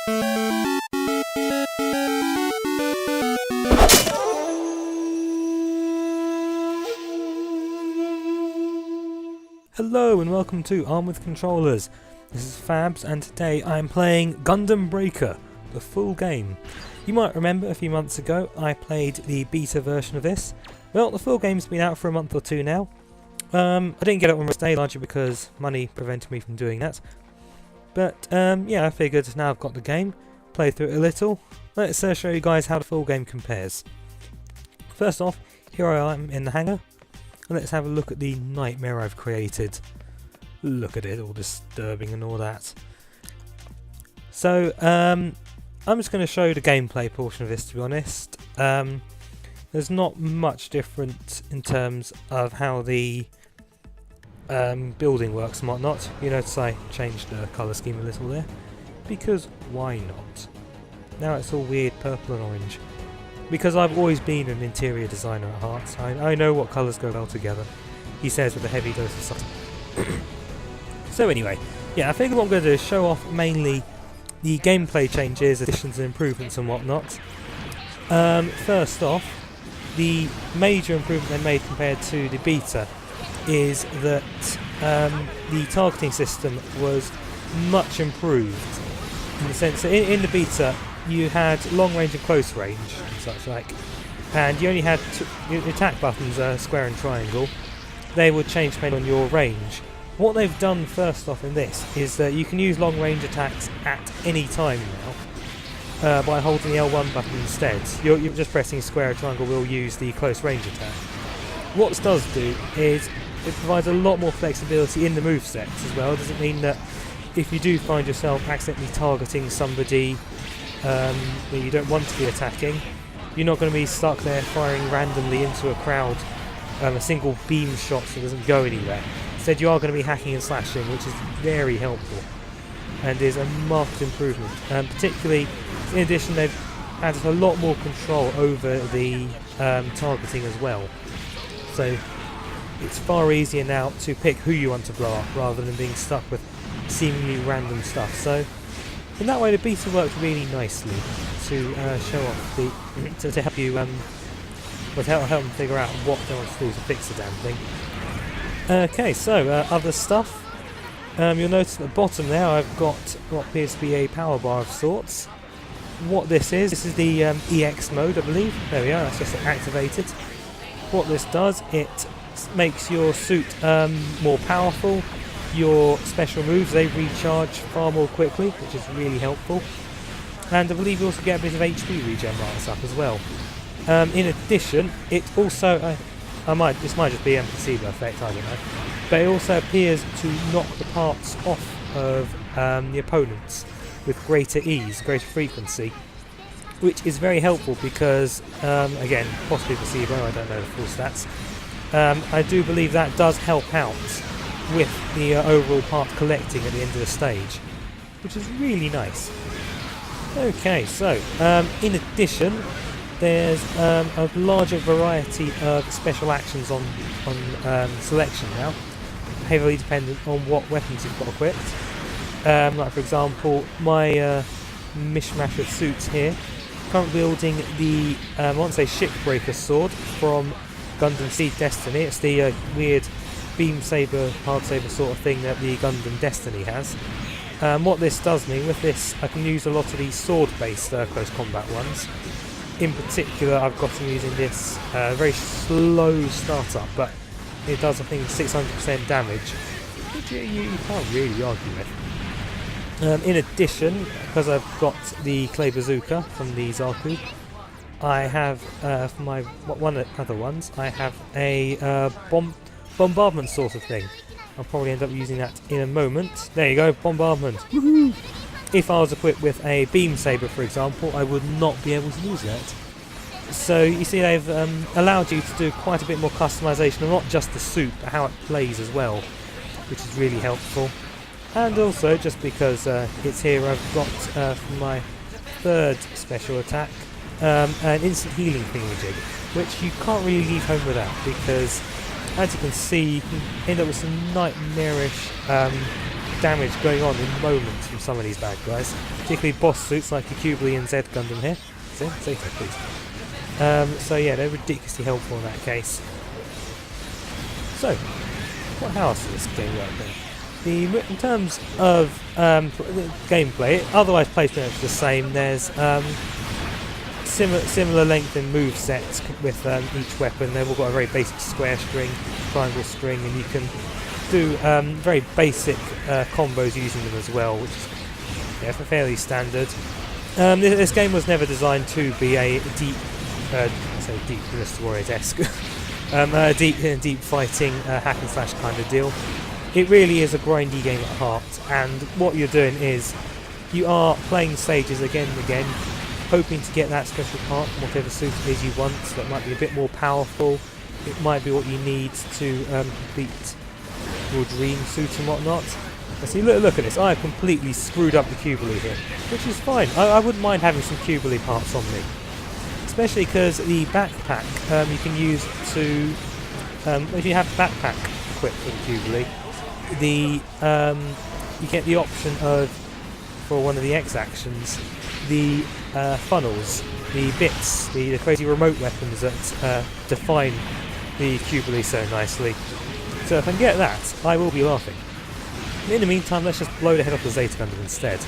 Hello and welcome to Arm with Controllers. This is Fabs and today I'm playing Gundam Breaker, the full game. You might remember a few months ago I played the beta version of this. Well, the full game's been out for a month or two now. I didn't get it on release day largely because money prevented me from doing that. But yeah, I figured now I've got the game, play through it a little. Let's show you guys how the full game compares. First off, here I am in the hangar. Let's have a look at the nightmare I've created. Look at it, all disturbing and all that. So, I'm just going to show the gameplay portion of this, to be honest. There's not much different in terms of how the building works and whatnot. You notice I changed the colour scheme a little there. Because why not? Now it's all weird purple and orange. Because I've always been an interior designer at heart, I know what colours go well together, he says with a heavy dose of sarcasm. So anyway, yeah, I think what I'm going to do is show off mainly the gameplay changes, additions and improvements and whatnot. First off, the major improvement they made compared to the beta is that the targeting system was much improved, in the sense that in the beta you had long range and close range and such like, and you only had your attack buttons, square and triangle. They would change depending on your range. What they've done first off in this is that you can use long range attacks at any time now by holding the L1 button instead. You're just pressing square or triangle will use the close range attack. What this does do is it provides a lot more flexibility in the movesets as well. It doesn't mean that if you do find yourself accidentally targeting somebody that you don't want to be attacking, you're not going to be stuck there firing randomly into a crowd, a single beam shot that doesn't go anywhere. Instead you are going to be hacking and slashing, which is very helpful and is a marked improvement. Particularly, in addition, they've added a lot more control over the targeting as well. So it's far easier now to pick who you want to blow up rather than being stuck with seemingly random stuff. So in that way, the beta worked really nicely to show off the to help you help them figure out what they want to do to fix the damn thing. Okay, so other stuff. You'll notice at the bottom there, I've got what appears to be a power bar of sorts. What this is the EX mode, I believe. There we are. That's just activated. What this does, it makes your suit more powerful. Your special moves, they recharge far more quickly, which is really helpful. And I believe you also get a bit of HP regen while it's up as well. In addition, it also, this might just be a placebo effect, I don't know, but it also appears to knock the parts off of the opponents with greater ease, greater frequency, which is very helpful because, again, possibly placebo, I don't know the full stats. I do believe that does help out with the overall part collecting at the end of the stage, which is really nice. Okay, so in addition, there's a larger variety of special actions on selection now, heavily dependent on what weapons you've got equipped. Like for example, my mishmash of suits here, currently wielding the I want to say Ship Breaker sword from Gundam Seed Destiny. It's the weird beam saber, hard saber sort of thing that the Gundam Destiny has. What this does mean, with this I can use a lot of these sword-based close combat ones. In particular, I've gotten using this very slow startup, but it does I think 600% damage, which you can't really argue with. In addition, because I've got the clay bazooka from the Zaku, I have for my one of the other ones, I have a bombardment sort of thing. I'll probably end up using that in a moment. There you go, bombardment. Woohoo! If I was equipped with a beam saber, for example, I would not be able to use that. So you see, they've allowed you to do quite a bit more customization, and not just the suit, but how it plays as well, which is really helpful. And also, just because it's here, I've got for my third special attack an instant healing thingamajig, which you can't really leave home without, because as you can see, you can end up with some nightmarish damage going on in moments from some of these bad guys, particularly boss suits like the Qbli and Z Gundam here. Zeta, please. So yeah, they're ridiculously helpful in that case. So, how else does this game work then? In terms of gameplay, otherwise plays pretty much the same. There's similar length and move sets with each weapon. They've all got a very basic square string, triangle string, and you can do very basic combos using them as well, which is fairly standard. This game was never designed to be a deep Mr. Warriors-esque, deep fighting hack and slash kind of deal. It really is a grindy game at heart, and what you're doing is you are playing stages again and again, hoping to get that special part from whatever suit it is you want. So that might be a bit more powerful. It might be what you need to complete your dream suit and whatnot. See, look at this. I have completely screwed up the Qbli here, which is fine. I wouldn't mind having some Qbli parts on me, especially because the backpack you can use to if you have backpack equipped in Qbli, you get the option of, for one of the X actions, the funnels, the bits, the crazy remote weapons that define the Qbli so nicely. So if I can get that, I will be laughing. In the meantime, let's just blow the head off the Zeta Gundam instead.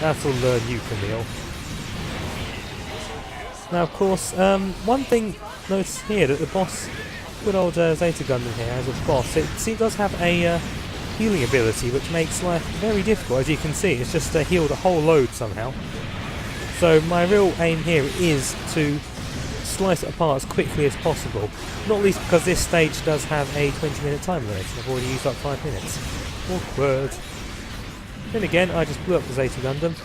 That'll learn you, Camille. Now, of course, one thing notice here that the boss, good old Zeta Gundam here as a boss, it does have a healing ability which makes life very difficult. As you can see, it's just healed a whole load somehow. So my real aim here is to slice it apart as quickly as possible, not least because this stage does have a 20-minute time limit. I've already used up 5 minutes. Awkward. Then again, I just blew up the Zeta Gundam,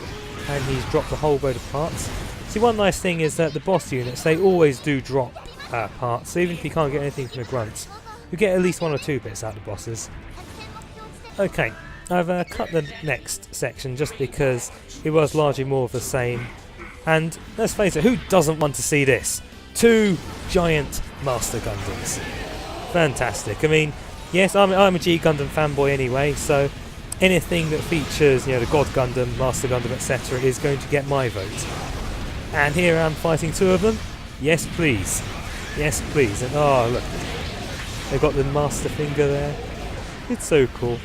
and he's dropped a whole load of parts. See, one nice thing is that the boss units, they always do drop parts, so even if you can't get anything from the grunts, you get at least 1 or 2 bits out of the bosses. Okay, I've cut the next section just because it was largely more of the same, and let's face it, who doesn't want to see this? 2 giant Master Gundams. Fantastic. I mean, yes, I'm a G Gundam fanboy anyway, so anything that features, the God Gundam, Master Gundam, etc. is going to get my vote. And here I'm fighting 2 of them. Yes, please. Yes, please. And oh, look, they've got the Master Finger there. It's so cool.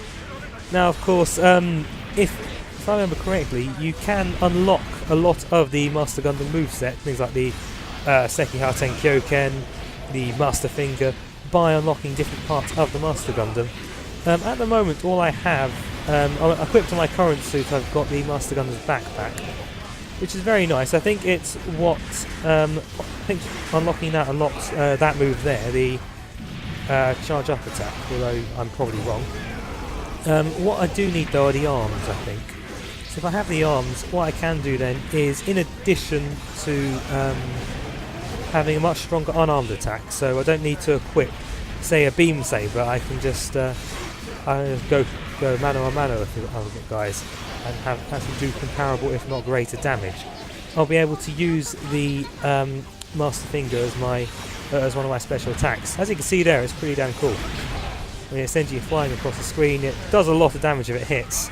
Now, of course, if I remember correctly, you can unlock a lot of the Master Gundam moveset, things like the Sekihaten Kyoken, the Master Finger, by unlocking different parts of the Master Gundam. At the moment, all I have, equipped to my current suit, I've got the Master Gundam's backpack, which is very nice. I think it's what, I think unlocking that unlocks that move there, the charge up attack, although I'm probably wrong. What I do need though are the arms, I think. So if I have the arms, what I can do then is, in addition to having a much stronger unarmed attack, so I don't need to equip, say, a beam saber, I can just go mano a mano with the other guys and actually do comparable, if not greater, damage. I'll be able to use the Master Finger as one of my special attacks. As you can see there, it's pretty damn cool. I mean, essentially flying across the screen, it does a lot of damage if it hits.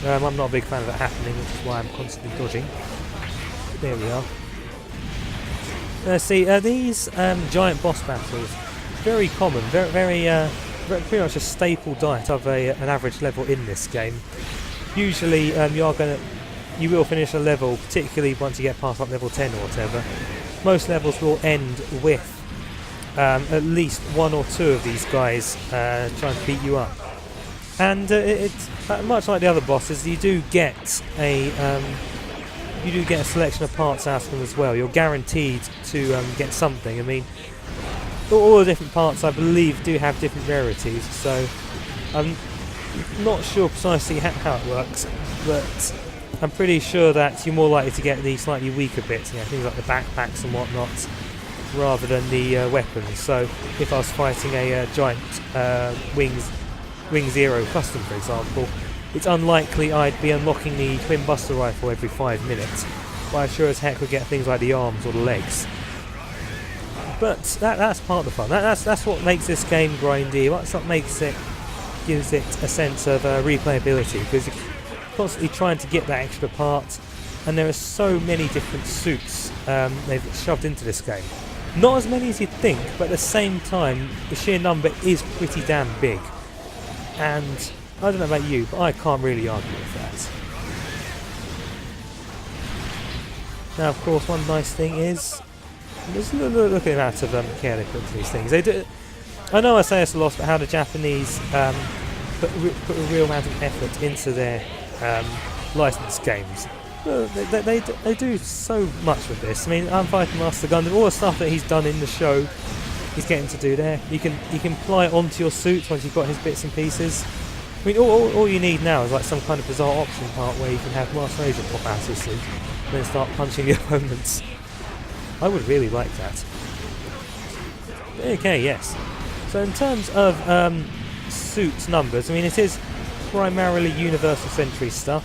I'm not a big fan of that happening, which is why I'm constantly dodging. There we are. See, these giant boss battles, very common, very pretty much a staple diet of an average level in this game. Usually, you will finish a level, particularly once you get past like level 10 or whatever. Most levels will end with at least 1 or 2 of these guys trying to beat you up. And it's much like the other bosses. You do get a selection of parts out of them as well. You're guaranteed to get something. I mean, all the different parts, I believe, do have different rarities. So I'm not sure precisely how it works, but I'm pretty sure that you're more likely to get the slightly weaker bits, things like the backpacks and whatnot, rather than the weapons. So if I was fighting a giant Wing Zero custom, for example, it's unlikely I'd be unlocking the twin buster rifle every 5 minutes, but I sure as heck would get things like the arms or the legs. But that's part of the fun. That's what makes this game grindy. That's what makes it gives it a sense of replayability, because you're constantly trying to get that extra part, and there are so many different suits they've shoved into this game. Not as many as you'd think, but at the same time, the sheer number is pretty damn big. And I don't know about you, but I can't really argue with that. Now, of course, one nice thing is, just look at the amount of care they put into these things. They do. I know I say this a lot, but how the Japanese put a real amount of effort into their licensed games. They do so much with this. I mean, I'm fighting Master Gundam. All the stuff that he's done in the show, he's getting to do there. You can apply it onto your suit once you've got his bits and pieces. I mean, all you need now is like some kind of bizarre option part where you can have Master Agent pop out of his suit and then start punching the opponents. I would really like that. Okay, yes. So in terms of suit numbers, I mean, it is primarily Universal Century stuff.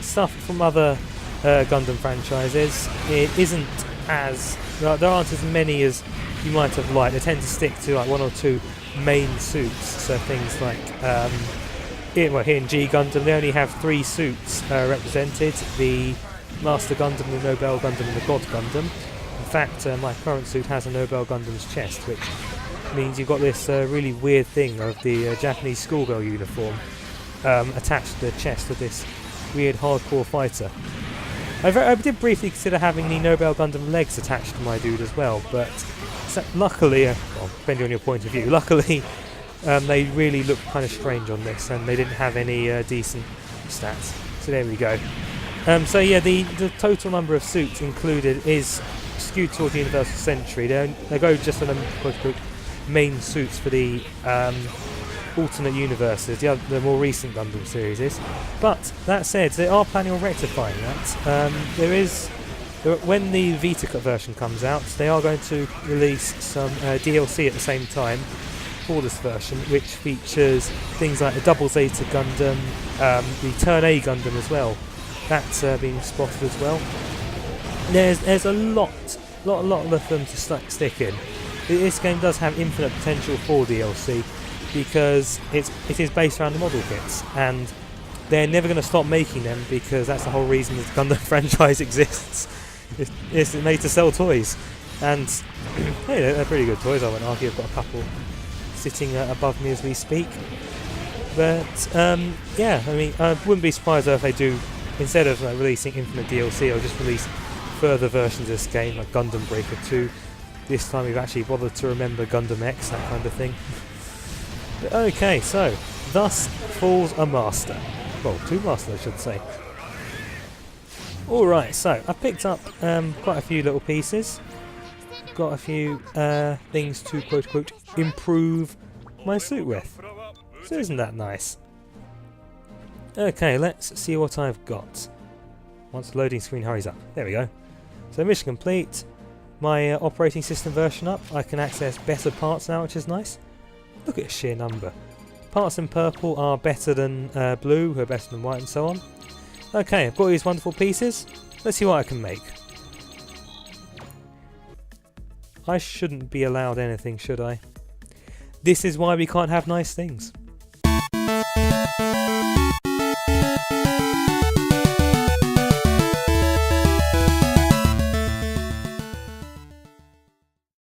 Stuff from other Gundam franchises. It isn't as... there aren't as many as you might have liked. They tend to stick to like one or two main suits. So things like... here in G Gundam, they only have 3 suits represented. The Master Gundam, the Nobel Gundam and the God Gundam. In fact, my current suit has a Nobel Gundam's chest, which means you've got this really weird thing of the Japanese schoolgirl uniform attached to the chest of this weird hardcore fighter. I did briefly consider having the Nobel Gundam legs attached to my dude as well, but luckily, well, depending on your point of view, luckily they really looked kind of strange on this, and they didn't have any decent stats. So there we go. So yeah, the total number of suits included is skewed towards Universal Century. They go just for the quote-unquote main suits for the alternate universes, the more recent Gundam series is. But that said, they are planning on rectifying that. When the Vita version comes out, they are going to release some DLC at the same time for this version, which features things like the Double Zeta Gundam, the Turn A Gundam as well. That's been spotted as well. There's a lot of them to stick in. This game does have infinite potential for DLC because it is based around the model kits, and they're never going to stop making them because that's the whole reason that the Gundam franchise exists. It's made to sell toys, and hey, they're pretty good toys. I won't argue. I've got a couple sitting above me as we speak. But yeah, I mean, I wouldn't be surprised if they do, instead of releasing infinite DLC, they'll just release further versions of this game, like Gundam Breaker 2. This time we've actually bothered to remember Gundam X, that kind of thing. But okay, so thus falls a master. Well, 2 masters, I should say. Alright, so I picked up quite a few little pieces. Got a few things to quote-unquote improve my suit with. So isn't that nice? Okay, let's see what I've got. Once the loading screen hurries up. There we go. So mission complete. My operating system version up. I can access better parts now, which is nice. Look at the sheer number. Parts in purple are better than blue, who are better than white, and so on. Okay, I've got these wonderful pieces. Let's see what I can make. I shouldn't be allowed anything, should I? This is why we can't have nice things.